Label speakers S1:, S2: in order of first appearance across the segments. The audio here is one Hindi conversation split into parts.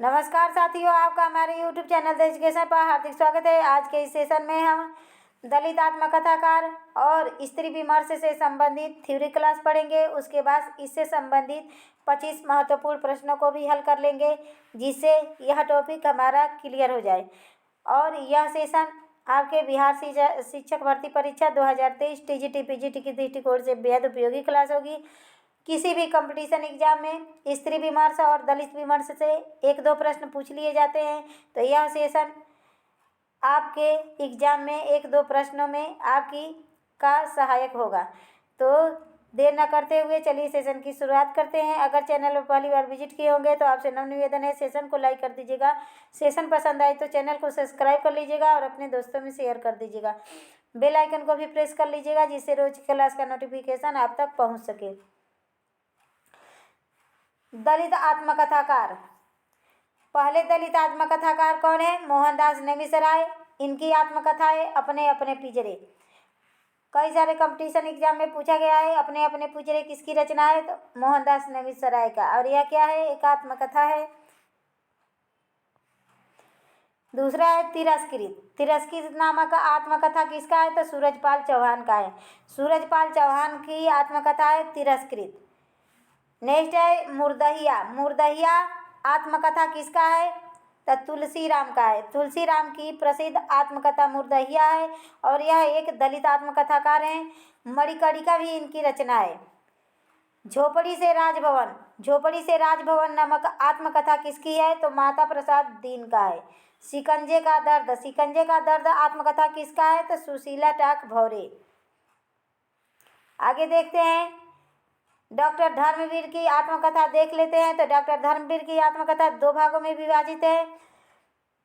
S1: नमस्कार साथियों, आपका हमारे YouTube चैनल द एजुकेशन पर हार्दिक स्वागत है। आज के इस सेशन में हम दलित आत्मकथाकार और स्त्री विमर्श से संबंधित थ्योरी क्लास पढ़ेंगे। उसके बाद इससे संबंधित 25 महत्वपूर्ण प्रश्नों को भी हल कर लेंगे, जिससे यह टॉपिक हमारा क्लियर हो जाए। और यह सेशन आपके बिहार शिक्षक भर्ती परीक्षा 2023 टीजीटी पीजीटी की दृष्टिकोण से बेहद उपयोगी क्लास होगी। किसी भी कंपटीशन एग्जाम में स्त्री विमर्श और दलित विमर्श से 1-2 प्रश्न पूछ लिए जाते हैं, तो यह सेशन आपके एग्जाम में 1-2 प्रश्नों में आपकी का सहायक होगा। तो देर न करते हुए चलिए सेशन की शुरुआत करते हैं। अगर चैनल पर पहली बार विजिट किए होंगे तो आपसे नम्र निवेदन है, सेशन को लाइक कर दीजिएगा। सेशन पसंद आए तो चैनल को सब्सक्राइब कर लीजिएगा और अपने दोस्तों में शेयर कर दीजिएगा। बेल आइकन को भी प्रेस कर लीजिएगा, जिससे रोज क्लास का नोटिफिकेशन आप तक पहुँच सके। दलित आत्मकथाकार। पहले दलित आत्मकथाकार कौन है? मोहनदास नेमिसराय। इनकी आत्मकथाएं अपने अपने पिंजरे। कई सारे कंपटीशन एग्जाम में पूछा गया है, अपने अपने पिंजरे किसकी रचना है? तो मोहनदास नेमिसराय का। और यह क्या है? एक आत्मकथा है। दूसरा है तिरस्कृत। तिरस्कृत नामक आत्मकथा किसका है? तो सूरजपाल चौहान का है। सूरजपाल चौहान की आत्मकथा है तिरस्कृत। नेक्स्ट है मुर्दहिया। मुर्दहिया आत्मकथा किसका है? तो तुलसीराम का है। तुलसीराम की प्रसिद्ध आत्मकथा मुर्दहिया है और यह एक दलित आत्मकथाकार हैं। मणिकर्णिका भी इनकी रचना है। झोपड़ी से राजभवन। झोपड़ी से राजभवन नामक आत्मकथा किसकी है? तो माता प्रसाद दीन का है। शिकंजे का दर्द। शिकंजे का दर्द आत्मकथा किसका है? तो सुशीला टाक भौरे। आगे देखते हैं, डॉक्टर धर्मवीर की आत्मकथा देख लेते हैं। तो डॉक्टर धर्मवीर की आत्मकथा 2 भागों में विभाजित है।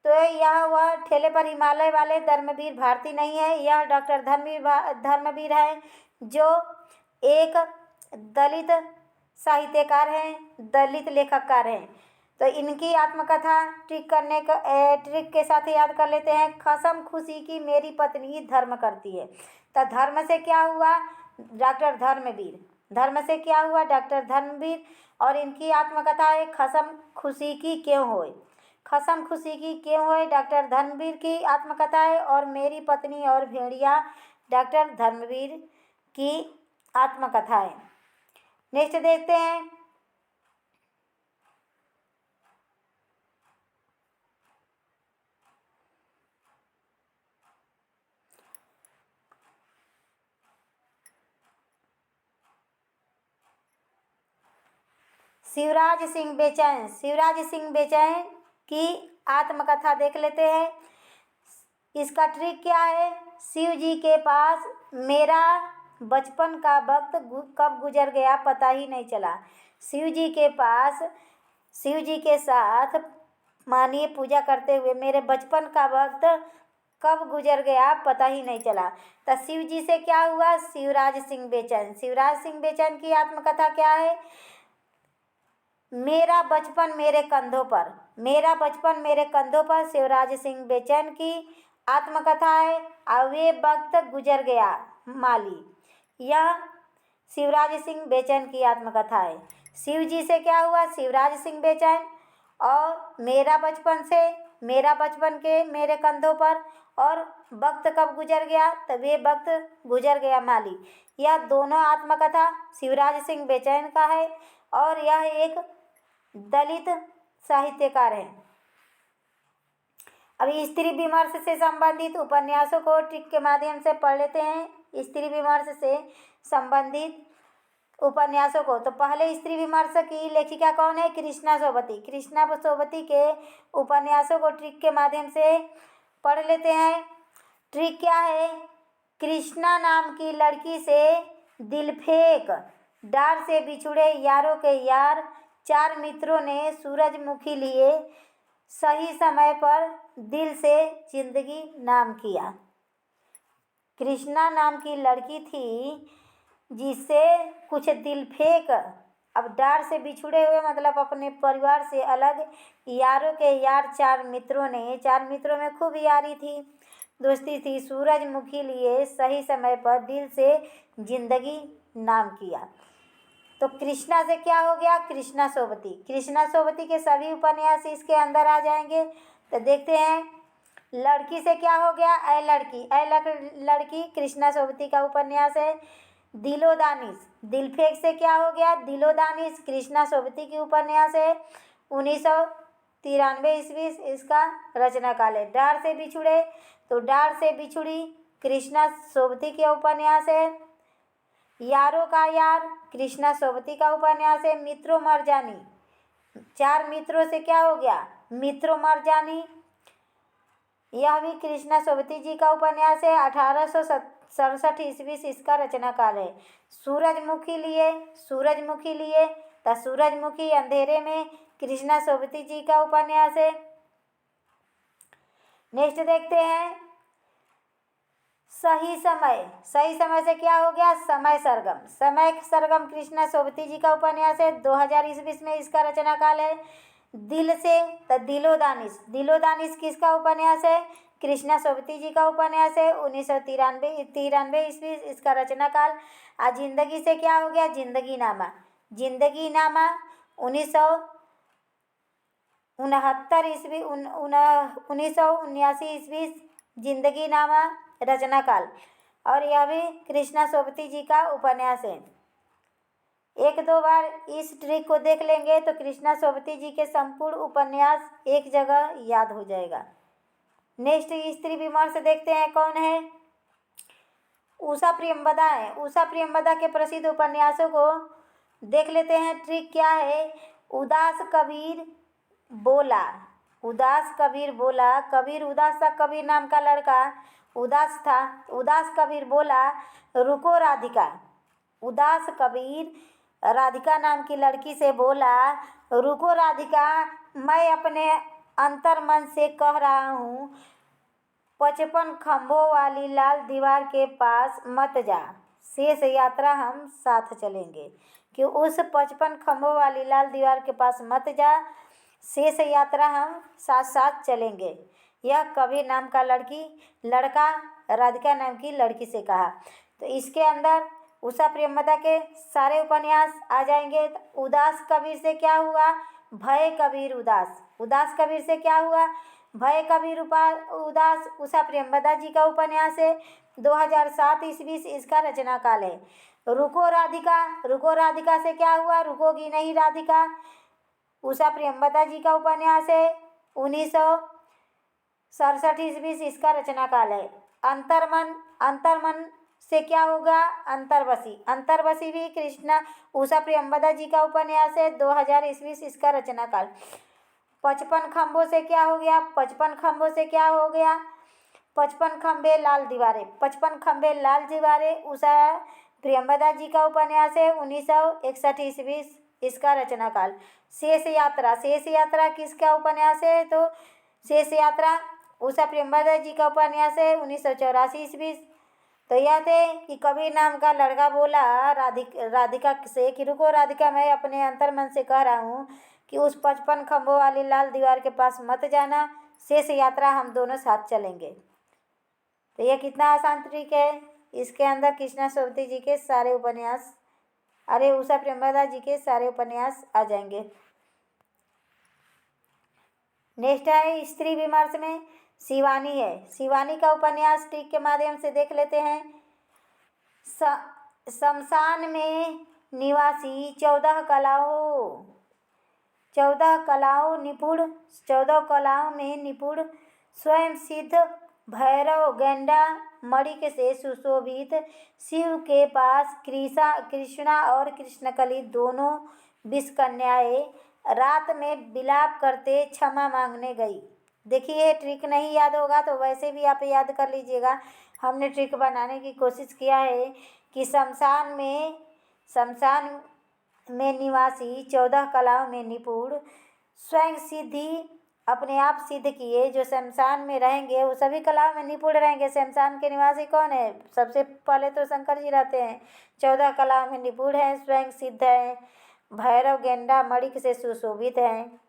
S1: तो यह वह ठेले पर हिमालय वाले धर्मवीर भारती नहीं है। यह डॉक्टर धर्मवीर है, जो एक दलित साहित्यकार हैं, दलित लेखककार हैं। तो इनकी आत्मकथा ट्रिक के साथ याद कर लेते हैं। कसम खुशी की मेरी पत्नी धर्म करती है। तो धर्म से क्या हुआ? डॉक्टर धर्मवीर। धर्म से क्या हुआ? डॉक्टर धर्मवीर। और इनकी आत्मकथा है खसम खुशी की क्यों होए। खसम खुशी की क्यों होए डॉक्टर धर्मवीर की आत्मकथा है। और मेरी पत्नी और भेड़िया डॉक्टर धर्मवीर की आत्मकथा है। नेक्स्ट देखते हैं, शिवराज सिंह बेचैन। शिवराज सिंह बेचैन की आत्मकथा देख लेते हैं। इसका ट्रिक क्या है? शिव जी के पास मेरा बचपन का वक्त कब गुजर गया पता ही नहीं चला। शिव जी के पास, शिव जी के साथ मानिए पूजा करते हुए मेरे बचपन का वक्त कब गुजर गया पता ही नहीं चला। तो शिव जी से क्या हुआ? शिवराज सिंह बेचैन। शिवराज सिंह बेचैन की आत्मकथा क्या है? मेरा बचपन मेरे कंधों पर। मेरा बचपन मेरे कंधों पर शिवराज सिंह बेचैन की आत्मकथा है। और वे वक्त गुजर गया माली। यह शिवराज सिंह बेचैन की आत्मकथा है। शिव जी से क्या हुआ? शिवराज सिंह बेचैन। और मेरा बचपन के मेरे कंधों पर। और वक्त कब गुजर गया? तो वे वक्त गुजर गया माली। यह दोनों आत्मकथा शिवराज सिंह बेचैन का है और यह एक दलित साहित्यकार है। अभी स्त्री विमर्श से संबंधित उपन्यासों को ट्रिक के माध्यम से पढ़ लेते हैं। स्त्री विमर्श से संबंधित उपन्यासों को। तो पहले स्त्री विमर्श की लेखिका कौन है? कृष्णा सोबती। कृष्णा सोबती के उपन्यासों को ट्रिक के माध्यम से पढ़ लेते हैं। ट्रिक क्या है? कृष्णा नाम की लड़की से दिल फेंक, डार से बिछुड़े यारों के यार, 4 मित्रों ने सूरजमुखी लिए, सही समय पर दिल से जिंदगी नाम किया। कृष्णा नाम की लड़की थी जिससे कुछ दिल फेंक, अब डार से बिछुड़े हुए मतलब अपने परिवार से अलग, यारों के यार 4 मित्रों ने, 4 मित्रों में खूब यारी थी, दोस्ती थी, सूरजमुखी लिए, सही समय पर दिल से जिंदगी नाम किया। तो कृष्णा से क्या हो गया, कृष्णा सोबती। कृष्णा सोबती के सभी उपन्यास इसके अंदर आ जाएंगे। तो देखते हैं, लड़की से क्या हो गया, ऐ लड़की। लड़की कृष्णा सोबती का उपन्यास है। दिलो दानिश, दिलफेक से क्या हो गया, दिलो दानिश कृष्णा सोबती की उपन्यास है। 1993 ईस्वी इसका रचना काल है। डार से बिछुड़े, तो डार से बिछुड़ी कृष्णा सोबती के उपन्यास है। यारों का यार कृष्णा सोबती का उपन्यास है। मित्रों मर जानी, चार मित्रों से क्या हो गया, मित्रों मर जानी, यह भी कृष्णा सोबती जी का उपन्यास है। 1867 ईस्वी से इसका रचना काल है। सूरजमुखी लिए, सूरजमुखी लिए तो सूरजमुखी अंधेरे में कृष्णा सोबती जी का उपन्यास है। नेक्स्ट देखते हैं, सही समय। सही समय से क्या हो गया, समय सरगम। समय सरगम कृष्णा सोबती जी का उपन्यास है। 2000 ईस्वी में इसका रचना काल है। दिल से तो दिलो दानिश, दिलो दानिश किसका उपन्यास है, कृष्णा सोबती जी का उपन्यास है। 1993 ईस्वी इसका रचना काल। आज जिंदगी से क्या हो गया, जिंदगी नामा। जिंदगी नामा 1969 ईस्वी 1979 ईस्वी जिंदगी नामा रचना काल, और यह भी कृष्णा सोबती जी का उपन्यास है। एक दो बार इस ट्रिक को देख लेंगे तो कृष्णा सोबती जी के संपूर्ण उपन्यास एक जगह याद हो जाएगा। नेक्स्ट स्त्री विमर्श देखते हैं, कौन है, उषा प्रियंवदा है। उषा प्रियंवदा के प्रसिद्ध उपन्यासों को देख लेते हैं। ट्रिक क्या है, उदास कबीर बोला, उदास कबीर बोला। कबीर उदास था, कबीर नाम का लड़का उदास था। उदास कबीर बोला, रुको राधिका। उदास कबीर राधिका नाम की लड़की से बोला, रुको राधिका, मैं अपने अंतर मन से कह रहा हूँ, 55 खंभों वाली लाल दीवार के पास मत जा, शेष यात्रा हम साथ चलेंगे। कि उस 55 खंभों वाली लाल दीवार के पास मत जा, शेष यात्रा हम साथ साथ चलेंगे। यह कबीर नाम का लड़का राधिका नाम की लड़की से कहा। तो इसके अंदर उषा प्रियंवदा के सारे उपन्यास आ जाएंगे। उदास कबीर से क्या हुआ, भय कबीर उदास। उदास कबीर से क्या हुआ, भय कबीर उदास उषा प्रियंवदा जी का उपन्यास है। 2007 ईस्वी इसका रचना काल है। रुको राधिका, रुको राधिका से क्या हुआ, रुकोगी नहीं राधिका, उषा प्रियंवदा जी का उपन्यास है। 1967 ईस्वी इसका रचना काल है। अंतर्मन, अंतर्मन से क्या होगा, अंतर्वशी। अंतर्वशी भी कृष्णा उषा प्रियंवदा जी का उपन्यास है। 2000 ईस्वी इसका रचना काल। 55 खंभों से क्या हो गया, 55 खंभों से क्या हो गया, 55 खंभे लाल दीवारें। 55 खंभे लाल दीवारें उषा प्रियंवदा जी का उपन्यास है। 1961 ईस्वी इसका रचना काल। शेष यात्रा, शेष यात्रा किसका उपन्यास है, तो शेष यात्रा उषा प्रियंवदा जी का उपन्यास है। 1984 ईस्वी। तो यह थे कि कबीर नाम का लड़का बोला राधिका से कि रुको राधिका, मैं अपने अंतर मन से कह रहा हूँ कि उस 55 खंभों वाली लाल दीवार के पास मत जाना, शेष यात्रा हम दोनों साथ चलेंगे। तो यह कितना आसान ट्रिक है। इसके अंदर कृष्णा सोबती जी के सारे उपन्यास, उषा प्रियंवदा जी के सारे उपन्यास आ जाएंगे। नेक्स्ट है स्त्री विमर्श में शिवानी है। शिवानी का उपन्यास ट्रिक के माध्यम से देख लेते हैं। शमशान में निवासी 14 कलाओं में निपुण स्वयं सिद्ध भैरव गेंडा मणिक से सुशोभित शिव के पास कृष्णा और कृष्णकली दोनों विषकन्याएं रात में विलाप करते क्षमा मांगने गई। देखिए, ट्रिक नहीं याद होगा तो वैसे भी आप याद कर लीजिएगा। हमने ट्रिक बनाने की कोशिश किया है कि शमशान में निवासी 14 कलाओं में निपुण स्वयं सिद्धि अपने आप सिद्ध किए, जो शमशान में रहेंगे वो सभी कलाओं में निपुण रहेंगे। शमशान के निवासी कौन है, सबसे पहले तो शंकर जी रहते हैं। 14 कलाओं में निपुण हैं, स्वयं सिद्ध हैं, भैरव गेंडा मणिक से सुशोभित हैं,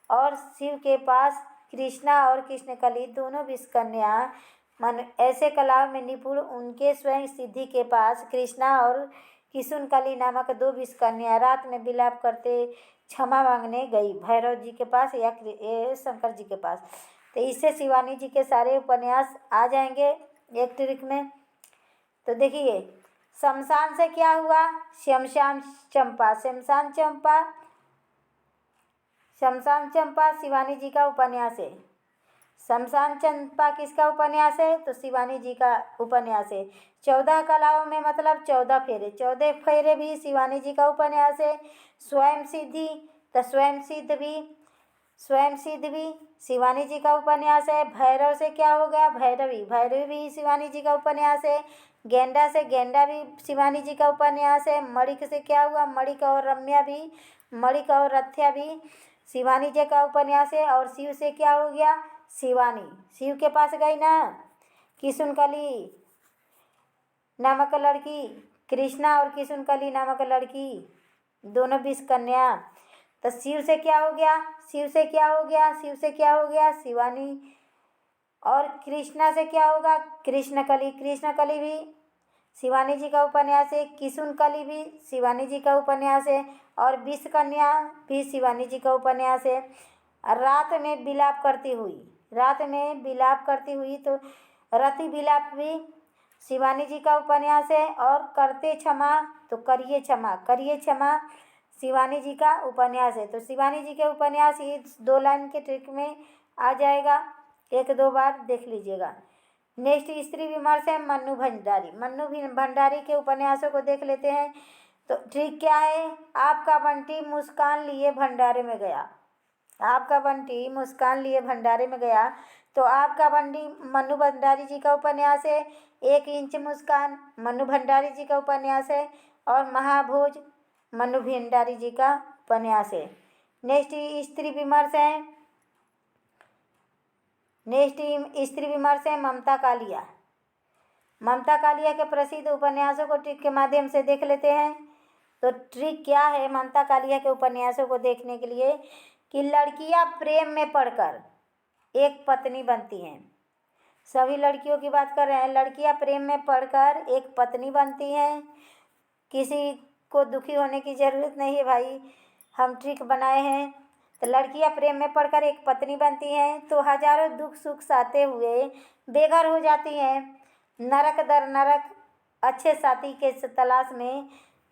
S1: और शिव के पास कृष्णा और कृष्णकली दोनों विषकन्या मन ऐसे कलाओं में निपुण उनके स्वयं सिद्धि के पास कृष्णा और किशुनकली नामक 2 विष कन्या रात में विलाप करते क्षमा मांगने गई भैरव जी के पास या शंकर जी के पास। तो इससे शिवानी जी के सारे उपन्यास आ जाएंगे एक ट्रिक में। तो देखिए, शमशान से क्या हुआ, शमशान चंपा, शमशान चंपा शिवानी जी का उपन्यास है। शमशान चंपा किसका उपन्यास है, तो शिवानी जी का उपन्यास है। 14 कलाओं में मतलब 14 फेरे, 14 फेरे भी शिवानी जी का उपन्यास है। स्वयं सिद्धि, तो स्वयं सिद्ध भी शिवानी जी का उपन्यास है। भैरव से क्या हो गया, भैरवी भी शिवानी जी का उपन्यास है। गेंडा से गेंडा भी शिवानी जी का उपन्यास है। मणिक से क्या हुआ, मणिक और रथ्या भी शिवानी जी का उपन्यास है। और शिव से क्या हो गया, शिवानी शिव के पास गई ना, किशुनकली नामक लड़की, कृष्णा और किशुनकली नामक लड़की, दोनों 20 कन्या। तो शिव से क्या हो गया, शिवानी। और कृष्णा से क्या होगा, कृष्णकली भी शिवानी जी का उपन्यास है। किशुनकली भी शिवानी जी का उपन्यास है। और 20 कन्या भी शिवानी जी का उपन्यास है। रात में विलाप करती हुई तो रति विलाप भी शिवानी जी का उपन्यास है। और करते क्षमा, तो करिए क्षमा शिवानी जी का उपन्यास है। तो शिवानी जी के उपन्यास ये 2 लाइन के ट्रिक में आ जाएगा, 1-2 बार देख लीजिएगा। नेक्स्ट स्त्री विमर्श है मन्नू भंडारी के उपन्यासों को देख लेते हैं। तो ट्रिक क्या है, आपका बंटी मुस्कान लिए भंडारे में गया, तो आपका बंटी मन्नू भंडारी जी का उपन्यास है। 1 इंच मुस्कान मन्नू भंडारी जी का उपन्यास है। और महाभोज मन्नू भंडारी जी का उपन्यास है। नेक्स्ट स्त्री विमर्श है ममता कालिया के प्रसिद्ध उपन्यासों को ट्रिक के माध्यम से देख लेते हैं। तो ट्रिक क्या है ममता कालिया के उपन्यासों को देखने के लिए, कि लड़कियां प्रेम में पड़कर एक पत्नी बनती हैं। सभी लड़कियों की बात कर रहे हैं। लड़कियां प्रेम में पड़कर एक पत्नी बनती हैं। किसी को दुखी होने की ज़रूरत नहीं है भाई, हम ट्रिक बनाए हैं। तो लड़कियां प्रेम में पड़कर एक पत्नी बनती हैं तो हजारों दुख सुख सहते हुए बेघर हो जाती हैं। नरक दर नरक अच्छे साथी के तलाश में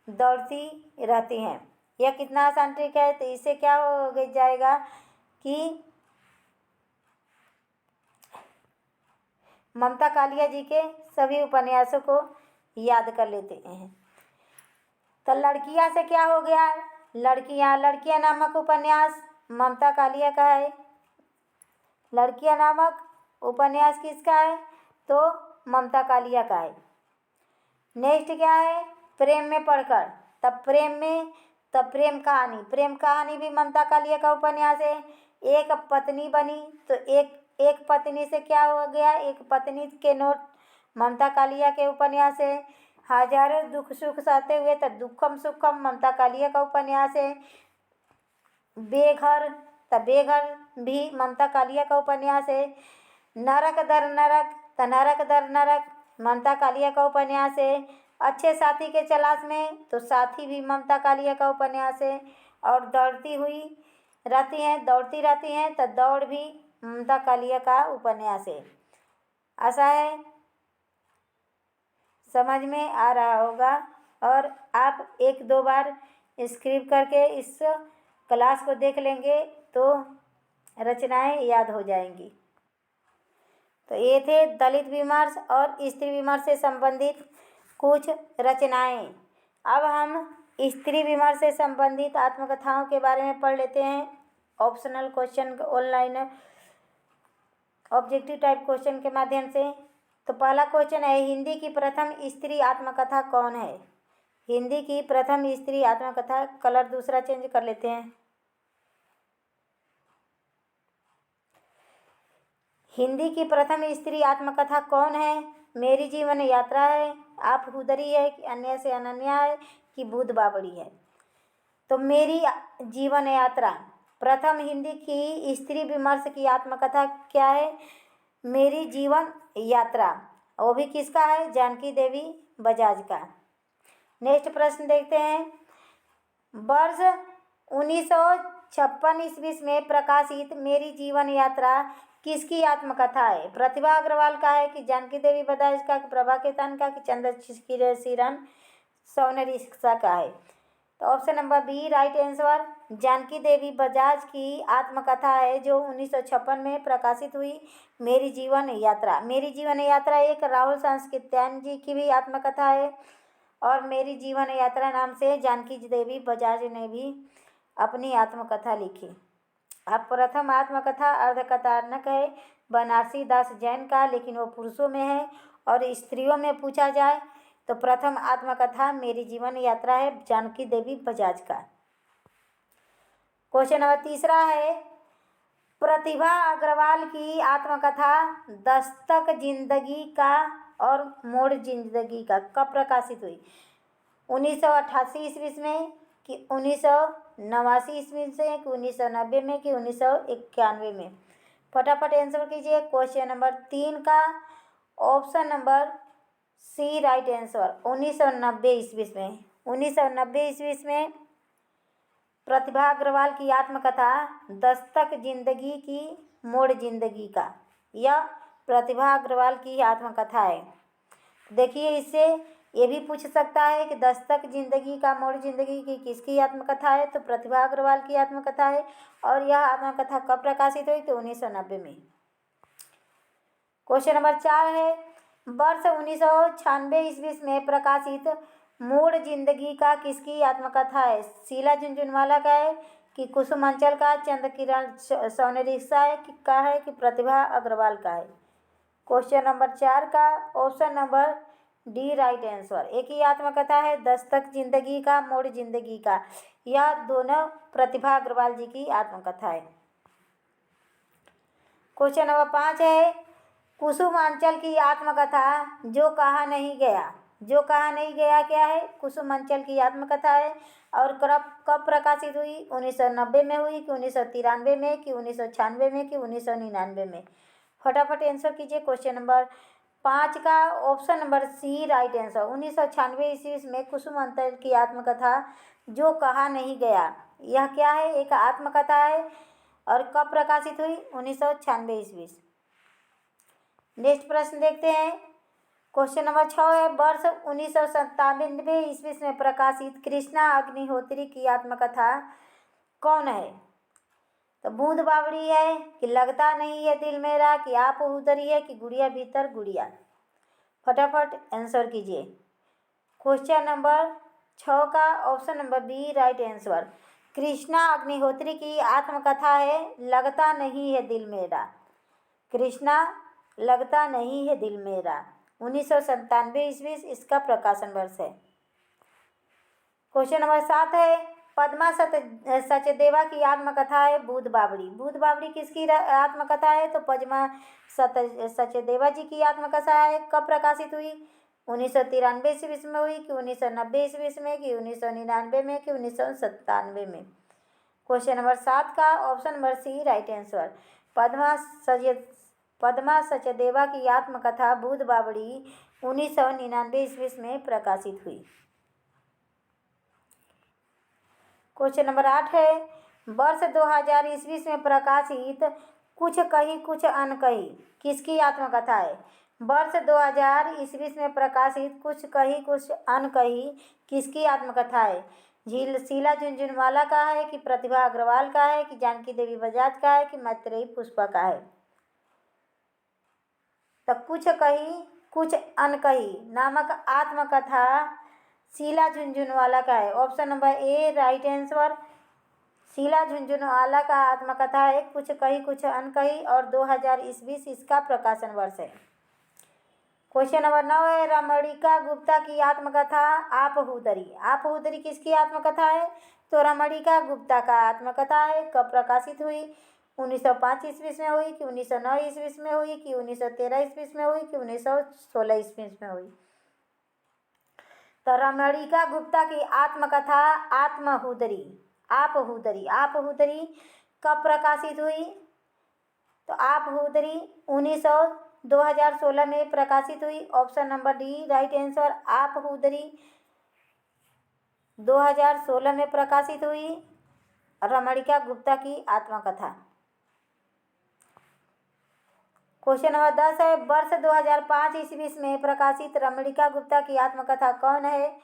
S1: दौड़ती रहती हैं। यह कितना आसान ट्रिक है। तो इससे क्या हो जाएगा कि ममता कालिया जी के सभी उपन्यासों को याद कर लेते हैं। तो लड़कियां से क्या हो गया, लड़कियां नामक उपन्यास ममता कालिया का है। लड़कियां नामक उपन्यास किसका है, तो ममता कालिया का है। नेक्स्ट क्या है, प्रेम में पड़कर, तब प्रेम कहानी भी ममता कालिया का उपन्यास है। एक पत्नी बनी तो एक पत्नी से क्या हो गया, एक पत्नी के नोट ममता कालिया के उपन्यास है। हजारों दुख सुख सहते हुए तो दुखम सुखम ममता कालिया का उपन्यास है। बेघर भी ममता कालिया का उपन्यास है। नरक दर नरक ममता कालिया का उपन्यास है। अच्छे साथी के तलाश में, तो साथी भी ममता कालिया का उपन्यास है। और दौड़ती रहती हैं तो दौड़ भी ममता कालिया का उपन्यास है। आशा है समझ में आ रहा होगा और आप 1-2 बार स्क्रिप्ट करके इस क्लास को देख लेंगे तो रचनाएं याद हो जाएंगी। तो ये थे दलित विमर्श और स्त्री विमर्श से संबंधित कुछ रचनाएं। अब हम स्त्री विमर्श से संबंधित आत्मकथाओं के बारे में पढ़ लेते हैं। Optional question online objective type question के माध्यम से। तो पहला क्वेश्चन है, हिंदी की प्रथम स्त्री आत्मकथा कौन है। हिंदी की प्रथम स्त्री आत्मकथा, कलर दूसरा चेंज कर लेते हैं। हिंदी की प्रथम स्त्री आत्मकथा कौन है, मेरी जीवन यात्रा है, आप हुदरी है, कि अन्य से अनन्या है, कि बुध बावड़ी है। तो मेरी जीवन यात्रा प्रथम हिंदी की स्त्री विमर्श की आत्मकथा क्या है, मेरी जीवन यात्रा। वो भी किसका है, जानकी देवी बजाज का। नेक्स्ट प्रश्न देखते हैं। वर्ष 1956 ईस्वी में प्रकाशित मेरी जीवन यात्रा किसकी आत्मकथा है? प्रतिभा अग्रवाल का है कि जानकी देवी बजाज का, कि प्रभा खेतान का, कि चंद्रशेखर सौनरिक्शा का है? तो option number B right answer Janaki Devi Bajaj की आत्मकथा है, जो 1956 में प्रकाशित हुई मेरी जीवन यात्रा। मेरी जीवन यात्रा एक राहुल सांस्कृत्यायन जी की भी आत्मकथा है, और मेरी जीवन यात्रा नाम से जानकी देवी बजाज ने भी अपनी आत्मकथा लिखी। अब प्रथम आत्मकथा अर्धकथानक है बनारसी दास जैन का, लेकिन वो पुरुषों में है, और स्त्रियों में पूछा जाए तो प्रथम आत्मकथा मेरी जीवन यात्रा है जानकी देवी बजाज का। क्वेश्चन नंबर तीसरा है, प्रतिभा अग्रवाल की आत्मकथा दस्तक जिंदगी का और मोड़ जिंदगी का कब प्रकाशित हुई? 1988 ईस्वी में, कि 1989 ईस्वी से, कि 1990 में, कि 1991 में? फटाफट आंसर कीजिए। क्वेश्चन नंबर 3 का option number C right answer 1990 ईस्वी में। 1990 ईस्वी में प्रतिभा अग्रवाल की आत्मकथा दस्तक जिंदगी की मोड़ जिंदगी का, यह प्रतिभा अग्रवाल की आत्मकथा है। देखिए, इससे ये भी पूछ सकता है कि दस्तक जिंदगी का मोड़ जिंदगी की किसकी आत्मकथा है? तो प्रतिभा अग्रवाल की आत्मकथा है, और यह आत्मकथा कब प्रकाशित हुई? तो 1990 में। क्वेश्चन नंबर 4 है, वर्ष 1996 ईस्वी में प्रकाशित मोड़ जिंदगी का किसकी आत्मकथा है? शीला झुनझुनवाला का है, कि कुसुम अंचल का, चंद्रकिरण सौनरिक्शा का है, कि प्रतिभा अग्रवाल का है? क्वेश्चन नंबर 4 का option number D right answer. एक ही आत्मकथा है दस्तक जिंदगी का मोड़ जिंदगी का, यह दोनों प्रतिभा अग्रवाल जी की आत्मकथा है। क्वेश्चन नंबर 5 है, कुसुमांचल की आत्मकथा जो कहा नहीं गया। जो कहा नहीं गया क्या है? कुसुमांचल की आत्मकथा है, और कब प्रकाशित हुई? 1990 में हुई, कि 1993 में, कि 1996 में, कि 1999 में? फटाफट आंसर कीजिए। क्वेश्चन नंबर 5 का option number C right answer. 1996 ईस्वी में कुसुमांचल की आत्मकथा जो कहा नहीं गया, यह क्या है? एक आत्मकथा है, और कब प्रकाशित हुई? 1996 ईस्वी। नेक्स्ट प्रश्न देखते हैं। क्वेश्चन नंबर 6 है, वर्ष 1997 ईस्वी में प्रकाशित कृष्णा अग्निहोत्री की आत्मकथा कौन है? तो बूंद बावड़ी है, कि लगता नहीं है दिल मेरा, कि आप उधरी है, कि गुड़िया भीतर गुड़िया? फटाफट आंसर कीजिए। क्वेश्चन नंबर 6 का option number B right answer. Krishna Agnihotri की आत्मकथा है लगता नहीं है दिल मेरा। कृष्णा लगता नहीं है दिल मेरा, 1997 ईस्वी इसका प्रकाशन वर्ष है। क्वेश्चन नंबर 7 है, पद्मा सचदेवा की आत्मकथा है बूंद बावड़ी। बूंद बावड़ी किसकी आत्मकथा है? तो पद्मा सचदेवा जी की आत्मकथा है। कब प्रकाशित हुई? 1993 ईस्वी में हुई, कि 1990 ईस्वी में, कि 1999 में, कि 1997 में? क्वेश्चन नंबर 7 का option number C right answer. Padma Sachdeva की आत्मकथा बूंद बावड़ी 1999 ईस्वी में प्रकाशित हुई। क्वेश्चन नंबर 8 है, वर्ष 2000 ईस्वी में प्रकाशित कुछ कही कुछ अनकही किसकी आत्मकथा है? वर्ष 2000 ईस्वी में प्रकाशित कुछ कही कुछ अनकही किसकी आत्मकथा है? शीला झुनझुनवाला का है, कि प्रतिभा अग्रवाल का है, कि जानकी देवी बजाज का है, कि मैत्रेयी पुष्पा का है? तो कुछ कही कुछ अनकही नामक आत्मकथा शीला झुनझुनवाला का है। Option number A right answer. Sheela Jhunjhunwala का आत्मकथा है कुछ कही कुछ अनकही, और 2000 ईस्वी इसका प्रकाशन वर्ष है। क्वेश्चन नंबर 9 है, रमणिका गुप्ता की आत्मकथा आप हुदरी। आप हुदरी किसकी आत्मकथा है? तो रमणिका गुप्ता का आत्मकथा है। कब प्रकाशित हुई? 1905 ईस्वी में हुई, कि 1909 ईस्वी में हुई, कि 1913 ईस्वी में हुई, कि 1916 ईस्वी में हुई? तो रमणिका गुप्ता की आत्मकथा आत्महुदरी आप हुदरी कब प्रकाशित हुई? तो आप हुदरी 2016 में प्रकाशित हुई। Option number D right answer. आप हुदरी 2016 में प्रकाशित हुई रमणिका गुप्ता की आत्मकथा। क्वेश्चन नंबर 10 है, वर्ष 2005 ईस्वी में प्रकाशित रमणिका गुप्ता की आत्मकथा कौन है?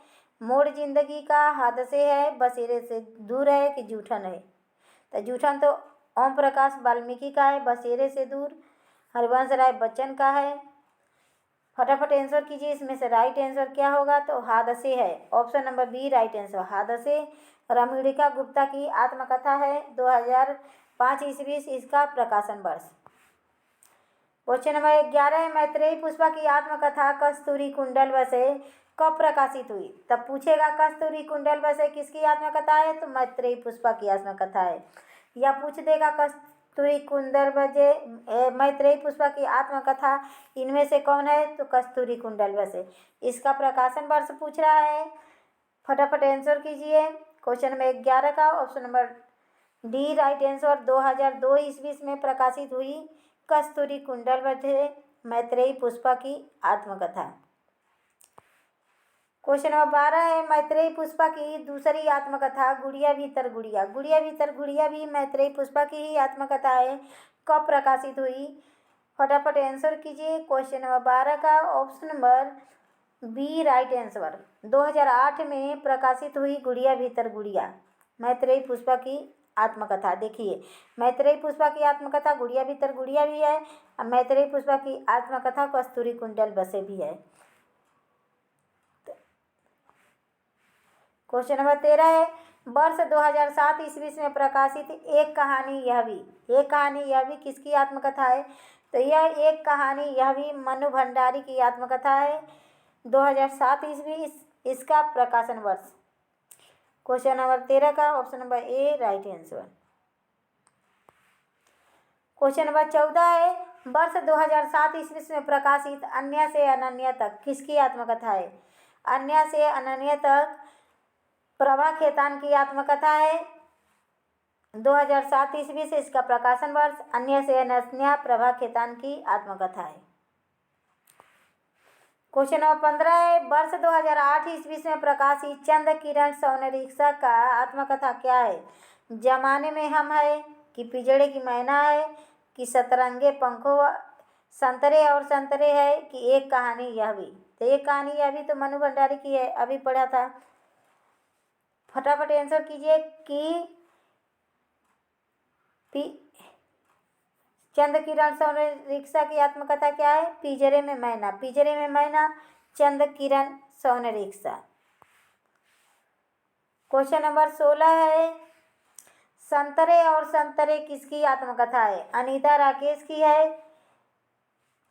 S1: मोड़ जिंदगी का, हादसे है, बसेरे से दूर है कि जूठन है? तो जूठन तो ओम प्रकाश वाल्मीकि का है, बसेरे से दूर हरिवंश राय बच्चन का है। फटाफट आंसर कीजिए, इसमें से राइट आंसर क्या होगा? तो हादसे है, option number B right answer. Haadse Ramnika Gupta की आत्मकथा है, 2005 ईस्वी इसका प्रकाशन वर्ष। क्वेश्चन नंबर 11 है, मैत्रेयी पुष्पा की आत्मकथा कस्तूरी कुंडल वसे कब प्रकाशित हुई? तब पूछेगा कस्तूरी कुंडल वसे किसकी आत्मकथा है? तो मैत्रेयी पुष्पा की आत्मकथा है। या पूछ देगा कस्तूरी कुंडल वसे मैत्रेयी पुष्पा की आत्मकथा इनमें से कौन है? तो कस्तूरी कुंडल वसे। इसका प्रकाशन वर्ष पूछ रहा है, फटाफट आंसर कीजिए। क्वेश्चन नंबर 11 का option number D right answer. 2002 ईस्वी में प्रकाशित हुई कस्तूरी कुंडल वसे मैत्रेयी पुष्पा की आत्मकथा। क्वेश्चन नंबर 12 है, मैत्रेयी पुष्पा की दूसरी आत्मकथा गुड़िया भीतर गुड़िया। गुड़िया भीतर गुड़िया भी मैत्रेयी पुष्पा की ही आत्मकथा है, कब प्रकाशित हुई? फटाफट आंसर कीजिए। क्वेश्चन नंबर 12 का option number B right answer. 2008 में प्रकाशित हुई गुड़िया भीतर गुड़िया मैत्रेयी पुष्पा की आत्मकथा। देखिए, मैत्रेयी पुष्पा की आत्मकथा गुड़िया भीतर गुड़िया भी है और मैत्रेयी पुष्पा की आत्मकथा कस्तूरी कुंडल वसे भी है। क्वेश्चन नंबर 13 है, वर्ष 2007 ईस्वी में प्रकाशित एक कहानी यह भी किसकी आत्मकथा है? तो यह एक कहानी यह भी मनु भंडारी की आत्मकथा है, 2007 ईस्वी इसका प्रकाशन वर्ष। क्वेश्चन नंबर 13 का option number A right answer. Question number 14 है, वर्ष 2007 ईस्वी में प्रकाशित अन्य से अनन्य तक किसकी आत्मकथा है? अन्य से अनन्य तक प्रभा खेतान की आत्मकथा है, 2007 ईस्वी से इसका प्रकाशन वर्ष। अन्य से अनन्या प्रभा खेतान की आत्मकथा है। क्वेश्चन नंबर 15 है, वर्ष 2008 ईस्वी में प्रकाशित चंद किरण सौनरिक्शा का आत्मकथा क्या है? जमाने में हम है कि पिजड़े की मैना है कि सतरंगे पंखों संतरे और संतरे है कि एक कहानी यह भी? तो एक कहानी यह भी तो मनु भंडारी की है, अभी पढ़ा था। फटाफट आंसर कीजिए कि चंद किरण सौनरिक्शा की आत्मकथा क्या है? पिंजरे में मैना। पिंजरे में मैना, चंद किरण सौनरिक्शा। क्वेश्चन नंबर 16 है, संतरे और संतरे किसकी आत्मकथा है? अनीता राकेश की है,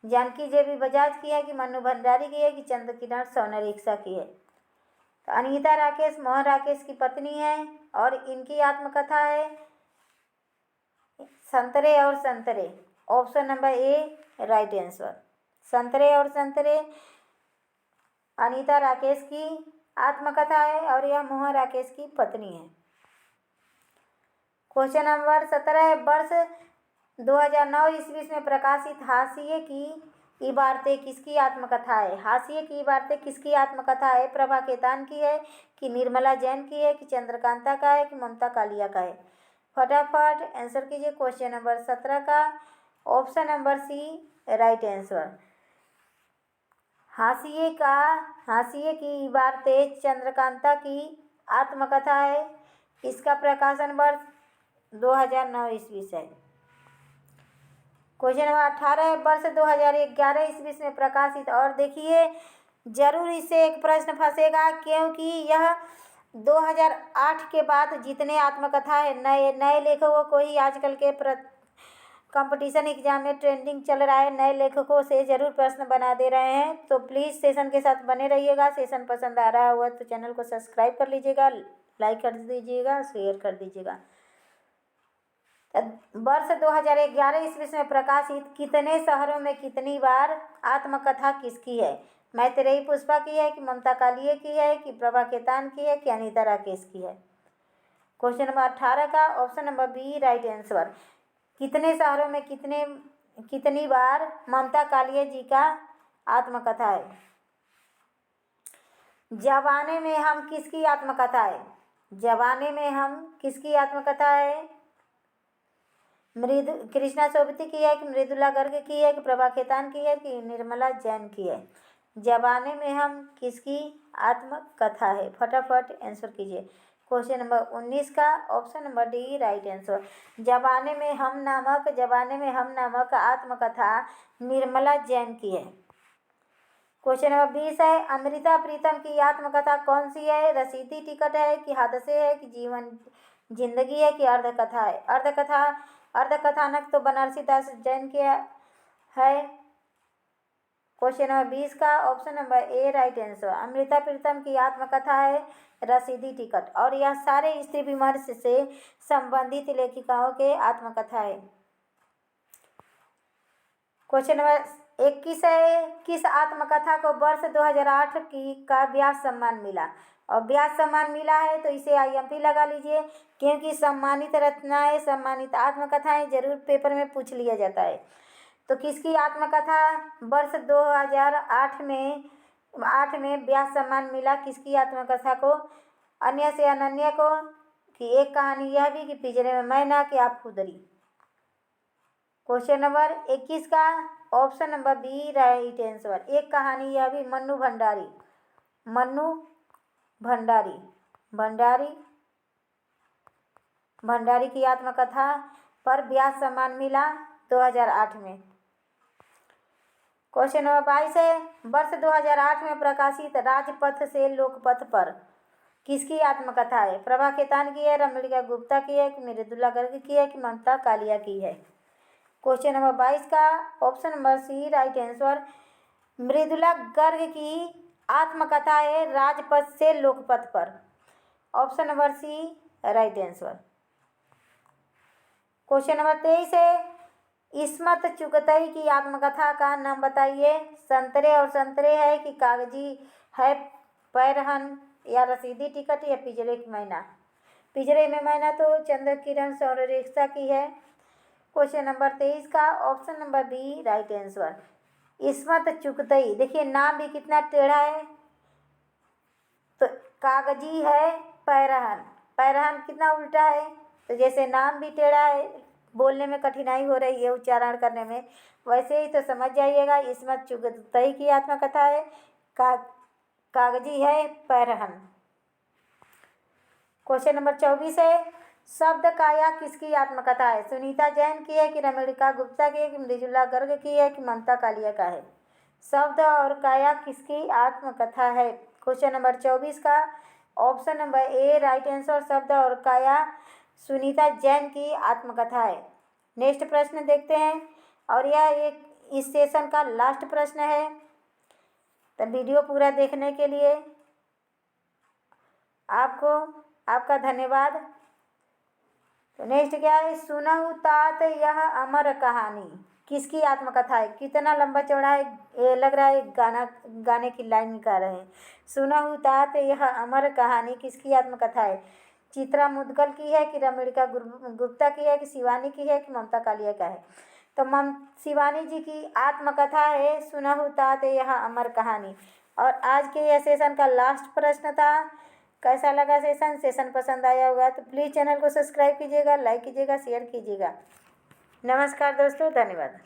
S1: जानकी जेबी बजाज की है कि मनु भंडारी की है कि चंद किरण सौनरिक्शा की है? तो अनीता राकेश मोहन राकेश की पत्नी है और इनकी आत्मकथा है संतरे और संतरे, option number A right answer. संतरे और संतरे अनीता राकेश की आत्मकथा है और यह मोहन राकेश की पत्नी है। क्वेश्चन नंबर 17 है, वर्ष 2009 ईस्वी में प्रकाशित हाशिए की इबारतें किसकी आत्मकथा है? हाशिए की इबारतें किसकी आत्मकथा है? प्रभा खेतान की है कि निर्मला जैन की है कि चंद्रकांता का है कि ममता कालिया का है? फटाफट आंसर कीजिए। क्वेश्चन नंबर 17 का option number C right answer. हाशिए की इबारतें चंद्रकांता की आत्मकथा है, इसका प्रकाशन वर्ष 2009 ईस्वी से। क्वेश्चन नंबर 18 है, वर्ष 2011 ईस्वी में प्रकाशित। और देखिए, जरूर इससे एक प्रश्न फंसेगा क्योंकि यह 2008 के बाद जितने आत्मकथा है नए लेखकों को ही आजकल के कंपटीशन एग्जाम में ट्रेंडिंग चल रहा है, नए लेखकों से ज़रूर प्रश्न बना दे रहे हैं। तो प्लीज़ सेशन के साथ बने रहिएगा। सेशन पसंद आ रहा हुआ तो चैनल को सब्सक्राइब कर लीजिएगा, लाइक कर दीजिएगा, शेयर कर दीजिएगा। वर्ष 2011 ईस्वी में प्रकाशित कितने शहरों में कितनी बार आत्मकथा किसकी है? मैत्रेयी पुष्पा की है कि ममता कालिये की है कि प्रभा खेतान की है कि अनीता राकेश की है? क्वेश्चन नंबर 18 का option number B right answer. कितने शहरों में कितनी बार ममता कालिये जी का आत्मकथा है? जवाने में हम किसकी आत्मकथा है? जवाने में हम किसकी आत्मकथा है? मृदु कृष्णा सोबती की है कि मृदुला गर्ग की है कि प्रभा खेतान की है कि निर्मला जैन की है? जवाने में हम किसकी आत्मकथा है? फटाफट आंसर कीजिए। क्वेश्चन नंबर 19 का option number D right answer. जवाने में हम नामक आत्मकथा निर्मला जैन की है। क्वेश्चन नंबर 20 है, अमृता प्रीतम की आत्मकथा कौन सी है? रसीदी टिकट है कि हादसे है कि जीवन जिंदगी है कि अर्धकथा है? अर्धकथानक तो बनारसी दास जैन के है। क्वेश्चन नंबर 20 का option number A right answer. Amrita Pritam की आत्मकथा है रसीदी टिकट, और यह सारे स्त्री विमर्श से संबंधित लेखिकाओं के आत्मकथा है। क्वेश्चन नंबर 21 है, किस आत्मकथा को वर्ष 2008 का व्यास सम्मान मिला? और व्यास सम्मान मिला है तो इसे IMP लगा लीजिए, क्योंकि सम्मानित रचनाएं, सम्मानित आत्मकथाएं जरूर पेपर में पूछ लिया जाता है। तो किसकी आत्मकथा वर्ष 2008 में व्यास सम्मान मिला? किसकी आत्मकथा को? अन्य से अनन्या को कि एक कहानी यह भी कि पिंजरे में मैना कि आप खुदरी? क्वेश्चन नंबर 21 का option number B right answer. एक कहानी यह भी मन्नू भंडारी की आत्मकथा पर व्यास सम्मान मिला 2008 में। क्वेश्चन नंबर 22 है, वर्ष 2008 में प्रकाशित राजपथ से लोकपथ पर किसकी आत्मकथा है? प्रभा खेतान की है, रमणिका गुप्ता की है कि मृदुला गर्ग की है कि ममता कालिया की है? क्वेश्चन नंबर 22 का option number C right answer. Mridula Garg की आत्मकथा है राजपथ से लोकपथ पर। Option number C right answer. Question number 23 है, इस्मत चुगतई की आत्मकथा का नाम बताइए। संतरे और संतरे है कि कागजी है पैरहन या रसीदी टिकट या पिंजरे की मैना? पिंजरे में मैना तो चंद्र किरण सौररेखा की है। क्वेश्चन नंबर 23 का option number B right answer. Ismat Chughtai, देखिए नाम भी कितना टेढ़ा है। तो कागजी है पैरहन कितना उल्टा है। तो जैसे नाम भी टेढ़ा है, बोलने में कठिनाई हो रही है उच्चारण करने में, वैसे ही तो समझ जाइएगा इस्मत चुगतई की आत्मकथा है कागजी है पैरहन। क्वेश्चन नंबर 24 है, शब्द काया किसकी आत्मकथा है? सुनीता जैन की है कि रमणिका गुप्ता की है कि मृदुला गर्ग की है कि ममता कालिया का है? शब्द और काया किसकी आत्मकथा है? क्वेश्चन नंबर 24 का option number A right answer. शब्द और काया सुनीता जैन की आत्मकथा है। नेक्स्ट प्रश्न देखते हैं, और यह इस सेशन का लास्ट प्रश्न है। तो वीडियो पूरा देखने के लिए आपका धन्यवाद। तो नेक्स्ट क्या है, सुनहु तात यह अमर कहानी किसकी आत्मकथा है? कितना लंबा चौड़ा है, ये लग रहा है गाने की लाइन निकाल रहे हैं। सुनहु तात यह अमर कहानी किसकी आत्मकथा है? चित्रा मुदगल की है कि रमणिका गुप्ता की है कि शिवानी की है कि ममता कालिया का है? तो शिवानी जी की आत्मकथा है सुनहु तात यह अमर कहानी। और आज के यह सेशन का लास्ट प्रश्न था। कैसा लगा सेशन पसंद आया होगा तो प्लीज़ चैनल को सब्सक्राइब कीजिएगा, लाइक कीजिएगा, शेयर कीजिएगा। नमस्कार दोस्तों, धन्यवाद।